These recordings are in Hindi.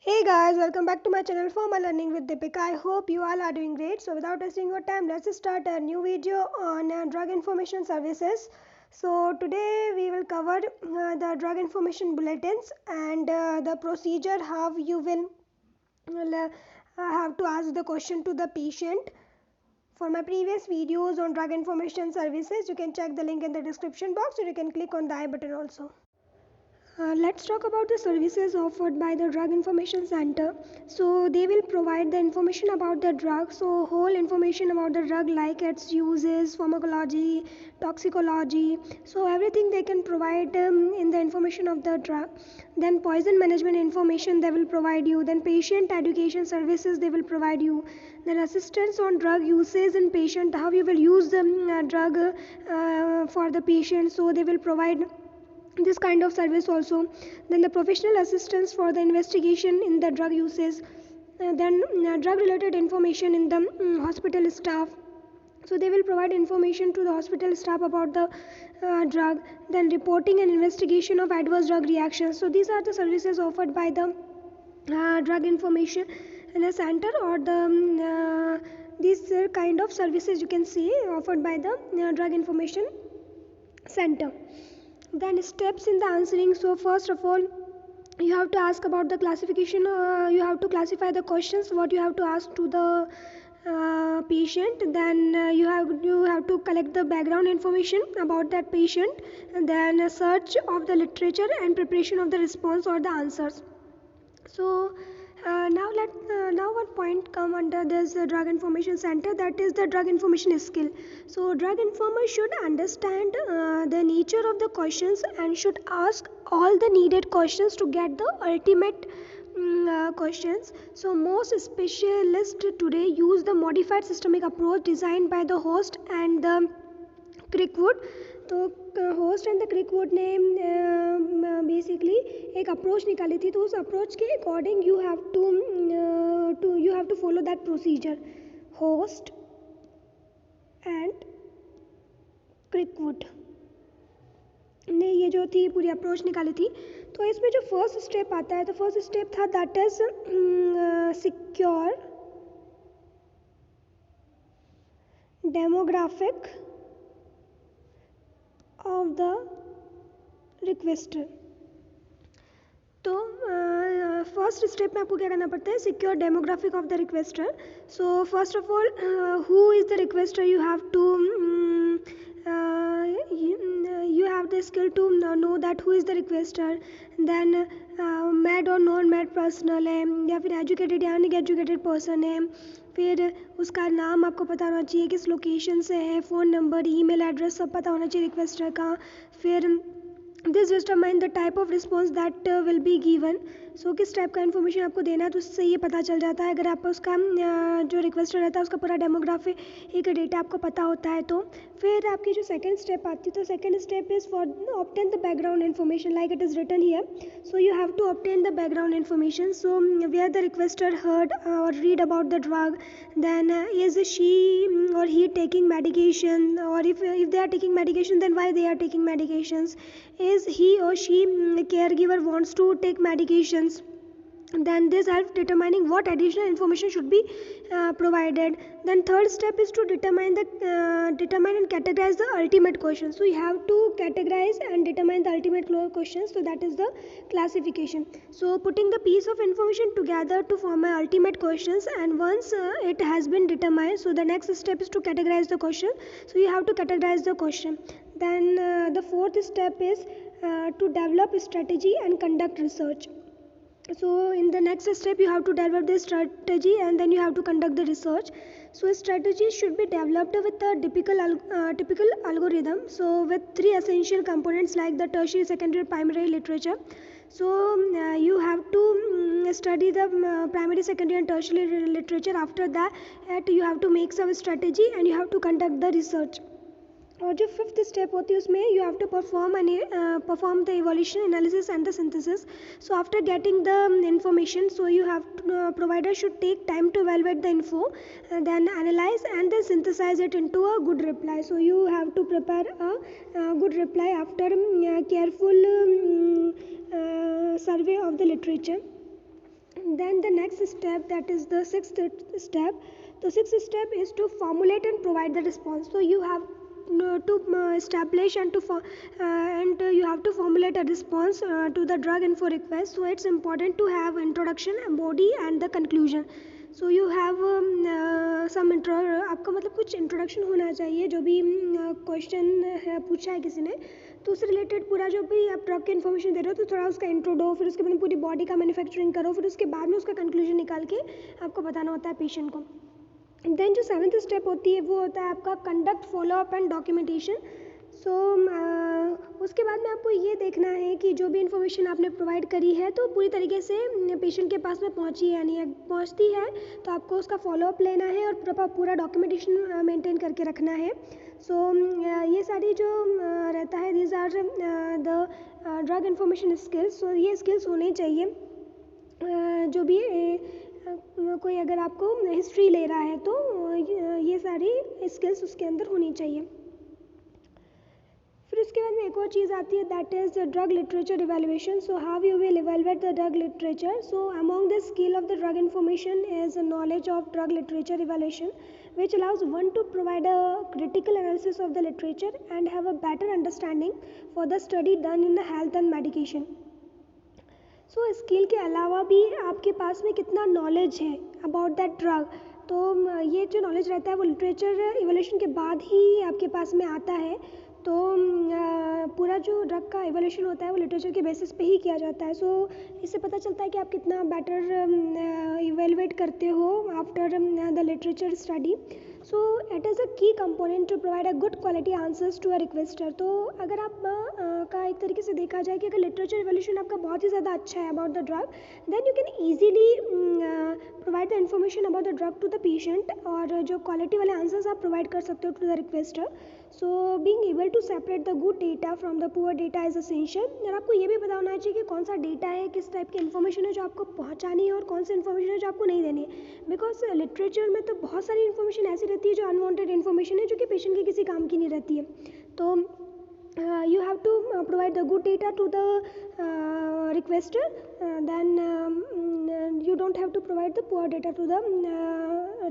Hey guys, welcome back to my channel Formal Learning with Deepika. I hope you all are doing great. So without wasting your time, let's start a new video on drug information services. So today we will cover the drug information bulletins and the procedure how you will have to ask the question to the patient. For my previous videos on drug information services, you can check the link in the description box or you can click on the I button also. Let's talk about the services offered by the Drug Information Center. So they will provide the information about the drug. So whole information about the drug like its uses, pharmacology, toxicology. So everything they can provide in the information of the drug. Then poison management information they will provide you. Then patient education services they will provide you. Then assistance on drug uses in patient, how you will use the drug for the patient. So they will provide this kind of service also. Then the professional assistance for the investigation in the drug uses, then drug related information in the hospital staff. So they will provide information to the hospital staff about the drug. Then reporting and investigation of adverse drug reactions. So these are the services offered by the drug information in a center, or the these kind of services you can see offered by the drug information center. Then steps in the answering. So first of all, you have to ask about the classification. You have to classify the questions what you have to ask to the patient. Then you have to collect the background information about that patient, and then a search of the literature and preparation of the response or the answers. So now one point come under this drug information center, that is the drug information skill. So drug informer should understand the nature of the questions and should ask all the needed questions to get the ultimate questions. So most specialists today use the modified systemic approach designed by the host and the क्रिकवुड. तो होस्ट एंड द क्रिकवुड ने बेसिकली एक अप्रोच निकाली थी, तो उस अप्रोच के according you have to follow that procedure. Host and Kirkwood ने ये जो थी पूरी अप्रोच निकाली थी. तो इसमें जो फर्स्ट स्टेप आता है, तो फर्स्ट स्टेप था that is secure demographic of the requester. तो फर्स्ट स्टेप में आपको क्या करना पड़ता है, secure demographic of the requester. So first of all who is the requester, you have the skill to know that who is the requester. then mad or non mad personal है या फिर एजुकेटेड या अनएजुकेटेड पर्सन है. फिर उसका नाम आपको पता होना चाहिए, किस लोकेशन से है, फ़ोन नंबर, ईमेल एड्रेस सब पता होना चाहिए रिक्वेस्टर का. फिर this determine the type of response that will be given. So किस टाइप का इन्फॉर्मेशन आपको देना है, तो उससे ये पता चल जाता है. अगर आप उसका जो रिक्वेस्टर रहता है उसका पूरा डेमोग्राफी एक डेटा आपको पता होता है. तो फिर आपकी जो सेकंड स्टेप आती है, तो second step is for obtain the background information like it is written here. So you have to obtain the background information. So where the requester heard or read about the drug, then is she or he taking medication, or if they are taking medication, then why they are taking medications. Is he or she caregiver wants to take medications, then this helps determining what additional information should be provided. Then third step is to determine and categorize the ultimate question. So you have to categorize and determine the ultimate questions. So that is the classification. So putting the piece of information together to form my ultimate questions, and once it has been determined, so the next step is to categorize the question. So you have to categorize the question. Then the fourth step is to develop a strategy and conduct research. So in the next step you have to develop the strategy and then you have to conduct the research. So strategies should be developed with a typical algorithm, so with three essential components like the tertiary, secondary, primary literature. So you have to study the primary, secondary and tertiary literature. After that you have to make some strategy and you have to conduct the research. और जो फिफ्थ स्टेप होती है उसमें you have to perform the evolution analysis and the synthesis. So after getting the information, so you have provider should take time to evaluate the info, then analyze and then synthesize it into a good reply. So you have to prepare a good reply after careful survey of the literature. next step, that is the sixth step. The sixth step is to formulate and provide the response. So you have to establish and you have to formulate a response to the drug info request. So it's important to have introduction, body and the conclusion. So you have some आपका मतलब कुछ इंट्रोडक्शन होना चाहिए. जो भी क्वेश्चन है पूछा है किसी ने तो उससे रिलेटेड पूरा जो भी आप ड्रग की इन्फॉर्मेशन दे रहे हो तो थोड़ा उसका इंट्रो दो, फिर उसके बाद पूरी बॉडी का मैन्युफैक्चरिंग करो, फिर उसके बाद में उसका कंक्लूजन निकाल के आपको बताना होता है पेशेंट को. देन जो सेवन्थ स्टेप होती है वो होता है आपका कंडक्ट, फॉलोअप एंड डॉक्यूमेंटेशन. सो उसके बाद में आपको ये देखना है कि जो भी इन्फॉर्मेशन आपने प्रोवाइड करी है तो पूरी तरीके से पेशेंट के पास में पहुंची है या नहीं. पहुंचती है तो आपको उसका फॉलोअप लेना है और पूरा डॉक्यूमेंटेशन मेंटेन करके रखना है. सो ये सारी जो रहता है, these are the drug information skills. So ये स्किल्स होने चाहिए. जो भी कोई अगर आपको हिस्ट्री ले रहा है तो ये सारी स्किल्स उसके अंदर होनी चाहिए. फिर उसके बाद में एक और चीज़ आती है, that is drug literature evaluation. So how you will evaluate the drug literature. So among the skill of the drug information is knowledge of drug literature evaluation which allows one to provide a critical analysis of the literature and have a better understanding for the study done in the health and medication. So skill के अलावा भी आपके पास में कितना नॉलेज है अबाउट दैट ड्रग, तो ये जो नॉलेज रहता है वो लिटरेचर इवोल्यूशन के बाद ही आपके पास में आता है. तो पूरा जो ड्रग का इवोल्यूशन होता है वो लिटरेचर के बेसिस पे ही किया जाता है. सो इससे पता चलता है कि आप कितना बेटर इवेलुएट करते हो after the literature study. So it is a key component to provide a good quality answers to a requester. तो अगर आप का एक तरीके से देखा जाए कि अगर लिटरेचर इवोल्यूशन आपका बहुत ही ज़्यादा अच्छा है about the drug, then you can easily provide the information about the drug to the patient और जो क्वालिटी वाले आंसर्स आप प्रोवाइड कर सकते हो to the requester. So being able to separate the good data from the poor data is essential. और आपको ये भी पता होना चाहिए कि कौन सा डेटा है, किस टाइप की इन्फॉर्मेशन है जो आपको पहुंचानी है और कौन सी इन्फॉर्मेशन है जो आपको नहीं देनी है. बिकॉज लिटरेचर में तो बहुत सारी इन्फॉर्मेशन ऐसी रहती है जो अनवांटेड इन्फॉर्मेशन है जो कि पेशेंट के किसी काम की नहीं रहती है. तो you have to provide the good data to the requester, then you don't have to provide the poor data to the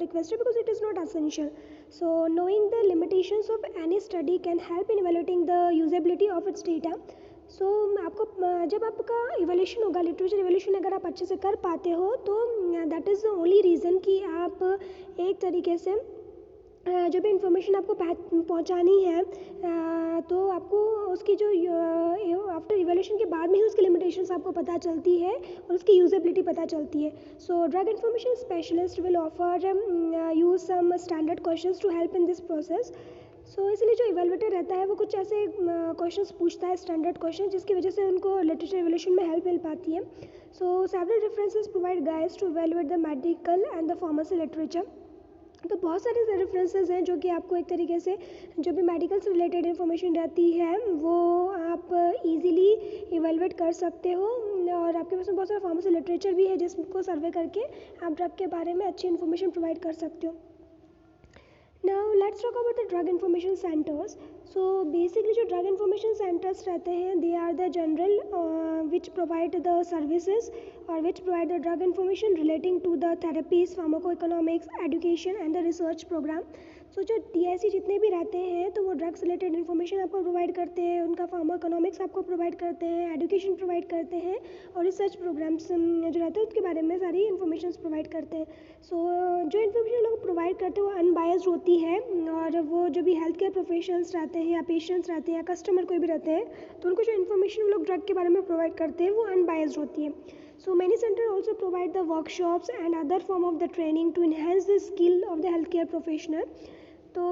requester because it is not essential. So knowing the limitations of any study can help in evaluating the usability of its data. So आपको जब आपका इवोल्यूशन होगा, लिटरेचर इवोल्यूशन अगर आप अच्छे से कर पाते हो तो that is the only reason कि आप एक तरीके से जो भी इंफॉर्मेशन आपको पहुंचानी है तो आपको उसकी जो आफ्टर इवोल्यूशन के बाद में ही उसकी लिमिटेशंस आपको पता चलती है और उसकी यूजेबिलिटी पता चलती है. So drug information specialist will offer use some standard questions to help in this process. So इसलिए जो इवेलुएटर रहता है वो कुछ ऐसे क्वेश्चंस पूछता है, स्टैंडर्ड क्वेश्चन, जिसकी वजह से उनको लिटरेचर इवोल्यूशन में हेल्प मिल पाती है. So several references provide guides to evaluate the medical and the pharmacy literature. तो बहुत सारे रेफरेंसेस हैं जो कि आपको एक तरीके से जो भी मेडिकल से रिलेटेड इन्फॉर्मेशन रहती है वो आप इजीली इवेलुएट कर सकते हो. और आपके पास में बहुत सारा फार्मेसी लिटरेचर भी है जिसको सर्वे करके आप ड्रग के बारे में अच्छी इन्फॉर्मेशन प्रोवाइड कर सकते हो. Now let's talk about the drug information centers. So basically जो drug information centers रहते हैं they are the general which provide the services or which provide the drug information relating to the therapies, pharmacoeconomics, education and the research program. सो जो DIC जितने भी रहते हैं तो वो ड्रग्स रिलेटेड इन्फॉर्मेशन आपको प्रोवाइड करते हैं, उनका फार्माकोइकोनॉमिक्स आपको प्रोवाइड करते हैं, एजुकेशन प्रोवाइड करते हैं और रिसर्च प्रोग्राम्स जो रहते हैं उसके बारे में सारी इन्फॉर्मेशन प्रोवाइड करते हैं. सो जो इन्फॉर्मेशन लोग प्रोवाइड करते हैं वो अनबायस्ड होती है और वो जो भी हेल्थ केयर प्रोफेशनल्स रहते हैं या पेशेंट्स रहते हैं या कस्टमर कोई भी रहते हैं तो उनको जो इन्फॉर्मेशन वो लोग ड्रग के बारे में प्रोवाइड करते हैं वो अनबायस्ड होती है. So many centers also provide the workshops and other form of the training to enhance the skill of the healthcare professional. तो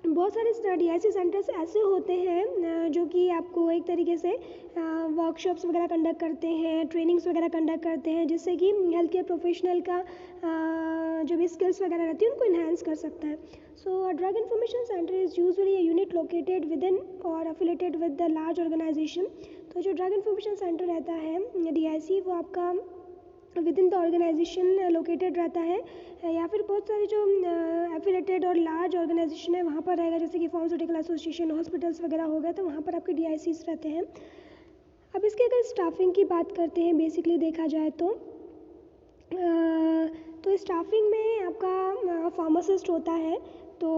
बहुत सारे DIC सेंटर्स ऐसे होते हैं जो कि आपको एक तरीके से वर्कशॉप्स वगैरह कंडक्ट करते हैं, ट्रेनिंग्स वगैरह कंडक्ट करते हैं जिससे कि हेल्थ केयर प्रोफेशनल का जो भी स्किल्स वगैरह रहती है उनको इन्हांस कर सकता है. So drug information centre is usually a unit located within or affiliated with the large organisation. तो जो ड्रग इन्फॉर्मेशन सेंटर रहता है DIC वो आपका within the organization located रहता है या फिर बहुत सारे जो एफिलेटेड और लार्ज ऑर्गेनाइजेशन है वहाँ पर रहेगा, जैसे कि फार्मास्यूटिकल एसोसिएशन, हॉस्पिटल्स वगैरह हो गए तो वहाँ पर आपके DICs रहते हैं. अब इसके अगर स्टाफिंग की बात करते हैं बेसिकली देखा जाए तो स्टाफिंग में आपका फार्मासिस्ट होता है। तो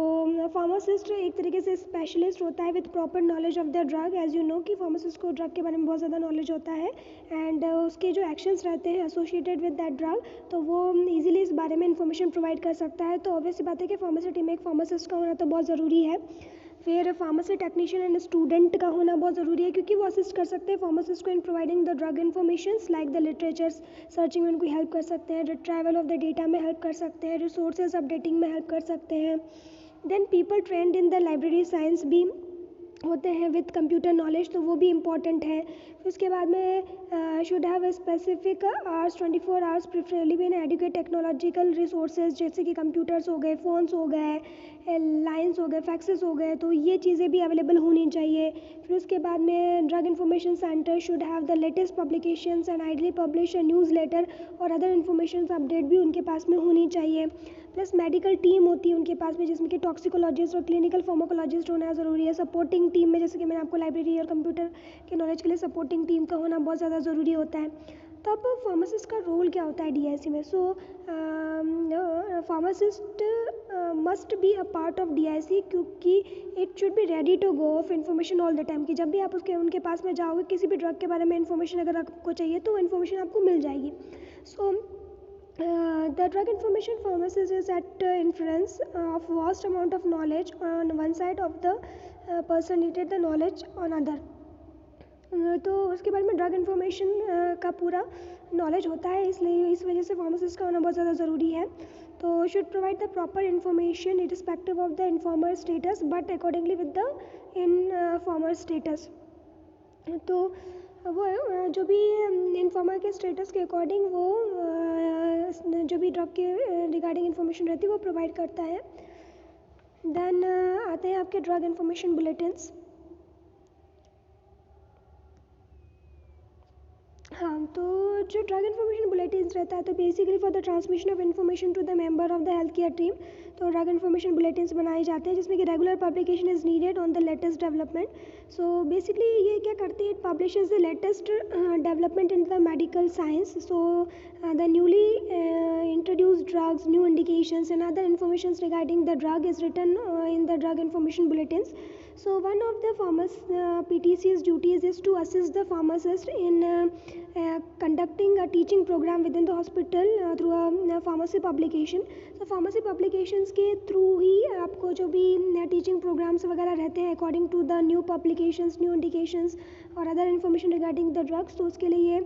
फार्मासिस्ट एक तरीके से स्पेशलिस्ट होता है with proper knowledge of the drug. As you know कि फार्मासिस्ट को ड्रग के बारे में बहुत ज़्यादा नॉलेज होता है एंड उसके जो एक्शंस रहते हैं एसोसिएटेड विद दैट ड्रग, तो वो इजीली इस बारे में इंफॉर्मेशन प्रोवाइड कर सकता है। तो ऑब्वियस सी बात है कि फार्मेसी टीम में एक फार्मासिस्ट का होना तो बहुत ज़रूरी है। फिर फार्मेसी टेक्नीशियन एंड स्टूडेंट का होना बहुत ज़रूरी है, क्योंकि वो असिस्ट कर सकते हैं फार्मासिस्ट को in providing the drug informations like the literatures searching में उनको हेल्प कर सकते हैं, रिट्राइवल ऑफ द डेटा में हेल्प कर सकते हैं, रिसोर्सेज अपडेटिंग में हेल्प कर सकते हैं। Then people trained in the library science भी होते हैं विद कंप्यूटर नॉलेज, तो वो भी इम्पॉर्टेंट है। फिर उसके बाद में should have specific hours 24 hours preferably with educate technological resources, जैसे कि कंप्यूटर्स हो गए, फ़ोन्स हो गए, लाइन्स हो गए, फैक्सेस हो गए, तो ये चीज़ें भी अवेलेबल होनी चाहिए। फिर उसके बाद में drug information centre should have the latest publications and ideally publish a newsletter और अदर इन्फॉर्मेशन अपडेट भी उनके पास में होनी चाहिए। प्लस मेडिकल टीम होती है उनके पास में, जिसमें कि टॉक्सिकोलॉजिस्ट और क्लिनिकल फार्माकोलॉजिस्ट होना ज़रूरी है। सपोर्टिंग टीम में जैसे कि मैंने आपको लाइब्रेरी और कंप्यूटर के नॉलेज के लिए सपोर्टिंग टीम का होना बहुत ज़्यादा ज़रूरी होता है। तो अब फार्मासिस्ट का रोल क्या होता है डीआईसी में? So pharmacist must be a part of DIC, क्योंकि it should be ready to go of information all the time, कि जब भी आप उनके पास में जाओगे किसी भी ड्रग के बारे में इन्फॉर्मेशन अगर आपको चाहिए तो इन्फॉर्मेशन आपको मिल जाएगी। सो the drug information pharmacist is at influence of vast amount of knowledge on one side of the person needed the knowledge on other। तो उसके बारे में ड्रग इन्फॉर्मेशन का पूरा नॉलेज होता है, इसलिए इस वजह से फार्मासिस्ट का होना बहुत ज़्यादा ज़रूरी है। तो should provide the proper information irrespective of the informer status but accordingly with the informer status. तो वो जो भी इन्फॉर्मर के स्टेटस के अकॉर्डिंग वो जो भी ड्रग के रिगार्डिंग इन्फॉर्मेशन रहती है वो प्रोवाइड करता है। देन आते हैं आपके ड्रग इन्फॉर्मेशन बुलेटिन्स। हाँ, तो जो ड्रग इन्फॉर्मेशन बुलेटिन्स रहता है तो basically for the transmission of information to the member of the health care team, तो ड्रग इन्फॉर्मेशन बुलेटिन्स बनाए जाते हैं जिसमें कि regular publication is needed on the latest development. So basically ये क्या करती है, it publishes the latest development in the medical science. So the newly introduced drugs, new indications and other informations regarding the drug is written in the drug information bulletins. So one of the PTC's duties is to assist the pharmacist in conducting a teaching program within the hospital through a pharmacy publication. So pharmacy publications के थ्रू ही आपको जो भी टीचिंग प्रोग्राम्स वगैरह रहते हैं according to the new publications, new indications और other information regarding the drugs, तो उसके लिए ये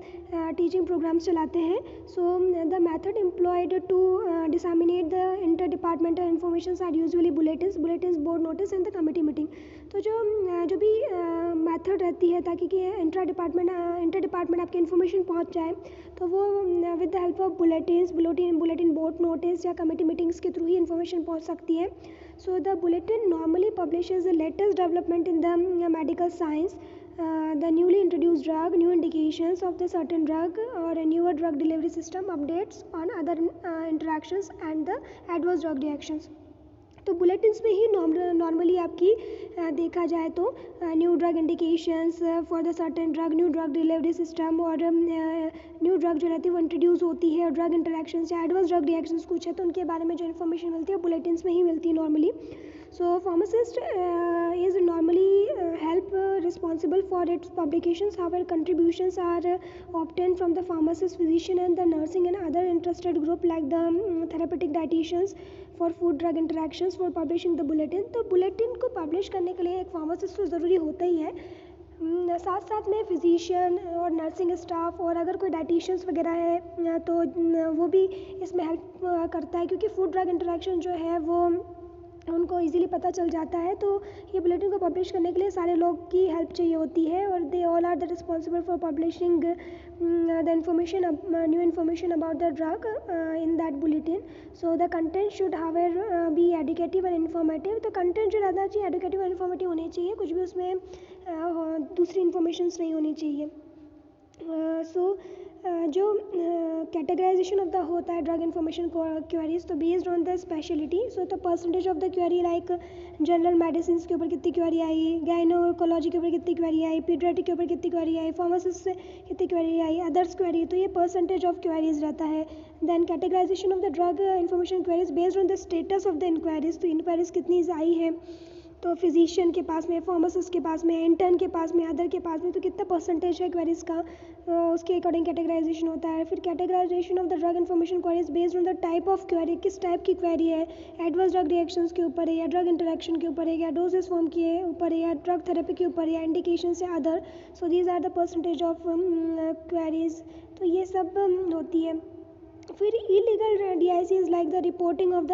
टीचिंग प्रोग्राम्स चलाते हैं। So the method employed to disseminate the inter departmental information are usually bulletins, board notice and the committee meeting. तो जो भी मेथड रहती है ताकि कि इंटर डिपार्टमेंट आपकी इन्फॉर्मेशन पहुंच जाए, तो वो with the help of bulletin board notice या कमेटी मीटिंग्स के थ्रू ही इन्फॉर्मेशन पहुंच सकती है। So the bulletin normally publishes the latest development in the medical science, the newly introduced drug, new indications of the certain drug or a newer drug delivery system, updates on other interactions and the adverse drug reactions। तो बुलेटिन्स में ही नॉर्मली आपकी देखा जाए तो new drug indications for the certain drug, new drug delivery system और न्यू ड्रग जो रहती है वो इंट्रोड्यूस होती है, और ड्रग इंटरेक्शंस या एडवर्स ड्रग रिएक्शंस कुछ है तो उनके बारे में जो इन्फॉर्मेशन मिलती है बुलेटिन्स में ही मिलती है normally. So pharmacist is normally help responsible for its publications. However, contributions are obtained from the pharmacist, physician and the nursing and other interested group like the therapeutic dietitians for food drug interactions for publishing the bulletin। तो बुलेटिन को पब्लिश करने के लिए एक फार्मासिस्ट तो ज़रूरी होता ही है, साथ साथ में फिजिशियन और नर्सिंग स्टाफ और अगर कोई डाइटिशियंस वगैरह है तो वो भी इसमें हेल्प करता है, क्योंकि फूड ड्रग इंटरेक्शन जो है वो उनको इजीली पता चल जाता है। तो ये बुलेटिन को पब्लिश करने के लिए सारे लोग की हेल्प चाहिए होती है, और they all are the responsible for publishing the information, new information about the drug in that bulletin. So the content should however be educative and informative. तो कंटेंट जो रहना चाहिए एडुकेटिव और इन्फॉर्मेटिव होने चाहिए, कुछ भी उसमें दूसरी इन्फॉर्मेशंस नहीं होनी चाहिए। सो जो कैटेगराइजेशन ऑफ द होता है ड्रग इन्फॉर्मेशन क्वेरीज, तो based on the speciality, so the percentage of the query like general medicine के ऊपर कितनी क्वेरी आई, गायनोकोलॉजी के ऊपर कितनी क्वेरी आई, पीडियाट्रिक के ऊपर कितनी क्वेरी आई, फार्मासिस्ट से कितनी क्वेरी आई, अदर्स क्वेरी, तो ये परसेंटेज ऑफ क्वेरीज रहता है. Then categorization of the drug information queries based on the status of the inquiries, तो इंक्वायरीज कितनी आई है, तो फिजिशियन के पास में, फार्मासिस्ट के पास में, इंटर्न के पास में, अदर के पास में, तो कितना परसेंटेज है क्वेरीज का, उसके अकॉर्डिंग कैटेगराइजेशन होता है. फिर categorization of the drug information queries based on the type of query, किस टाइप की क्वेरी है, एडवर्स ड्रग रिएक्शंस के ऊपर है, या ड्रग इंटरेक्शन के ऊपर है, या डोजेस फॉर्म के ऊपर है, या ड्रग थेरेपी के ऊपर है, या इंडिकेशन से other. So these are the percentage of queries. तो ये सब होती है. फिर illegal DICs like the reporting of the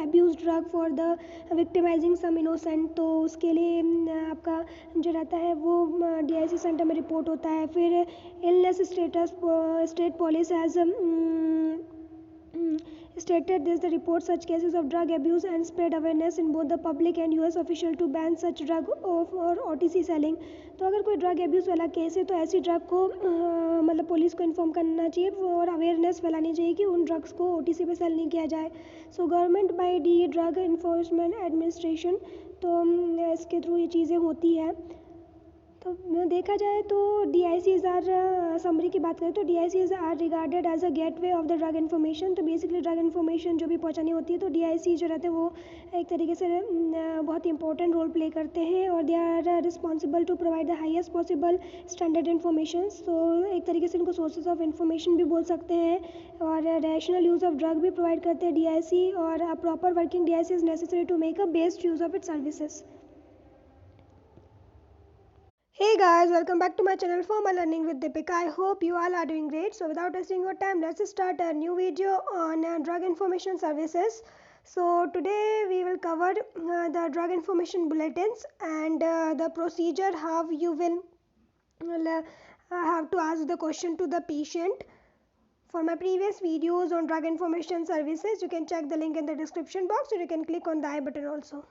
abuse drug for the victimising some innocent, तो उसके लिए आपका जो रहता है वो DIC सेंटर में रिपोर्ट होता है. फिर illness status, state police has stated this the report such cases of drug abuse and spread awareness in both the public and US official to ban such drug or OTC selling. तो अगर कोई ड्रग एब्यूज़ वाला केस है तो ऐसी ड्रग को मतलब पुलिस को इन्फॉर्म करना चाहिए और अवेयरनेस फैलानी चाहिए कि उन ड्रग्स को OTC पे सेल नहीं किया जाए. So government by DE drug enforcement administration, तो इसके थ्रू ये चीज़ें होती है. तो देखा जाए तो DICs आर, समरी की बात करें तो DICs are regarded as a gateway of the drug information. तो बेसिकली ड्रग इन्फॉर्मेशन जो भी पहुंचानी होती है तो DIC जो रहते हैं वो एक तरीके से बहुत इंपॉर्टेंट रोल प्ले करते हैं और they are responsible to provide the highest possible standard information. तो एक तरीके से इनको सोर्सेज ऑफ इन्फॉर्मेशन भी बोल सकते हैं और रैशनल यूज़ ऑफ ड्रग भी प्रोवाइड करते हैं DIC, और a proper working DIC is necessary to make a best use of its services. Hey guys, welcome back to my channel Formal Learning with Deepika. I hope you all are doing great. So without wasting your time, let's start a new video on drug information services. So today we will cover the drug information bulletins and the procedure how you will have to ask the question to the patient. For my previous videos on drug information services, you can check the link in the description box or you can click on the I button also.